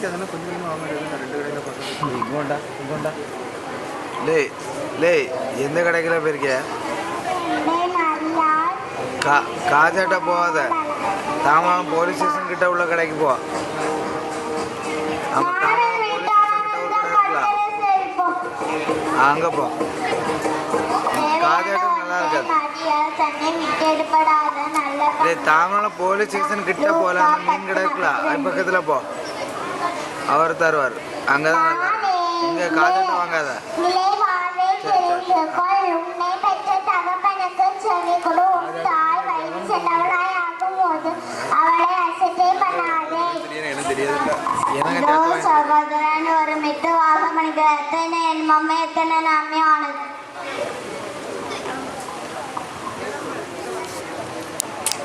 அதெல்லாம் கொஞ்சம் கொஞ்சமாக வாங்க வேண்டியது. நான் 2 கடையில் பார்த்தேன். இங்கோண்டா லே எந்த கடைக்குள்ள போயிருக்கிய? காஜாட்ட போகாத, தாமரம் போலீஸ் ஸ்டேஷன் கிட்ட உள்ள கடைக்கு போ. ஆமாம், தாமரம் போலீஸ் ஸ்டேஷன் கிட்ட ஒரு கடை இருக்குல்ல, அங்கே போ. காஜாட்டம் நல்லா இருக்காது. தாமரம் போலீஸ் ஸ்டேஷன் கிட்ட போகல, அந்த மீன் கடை இருக்குல்ல அது பக்கத்தில் போ, அவர் தருவார். அங்கே தான் நல்லா இருக்கும். இங்கே காஜாட்டம் வாங்காத. சகோதரன் ஒரு மிட்டு வாசம் பண்ணிக்கிறேன். என் மம்மை எத்தனை நன்மையானது.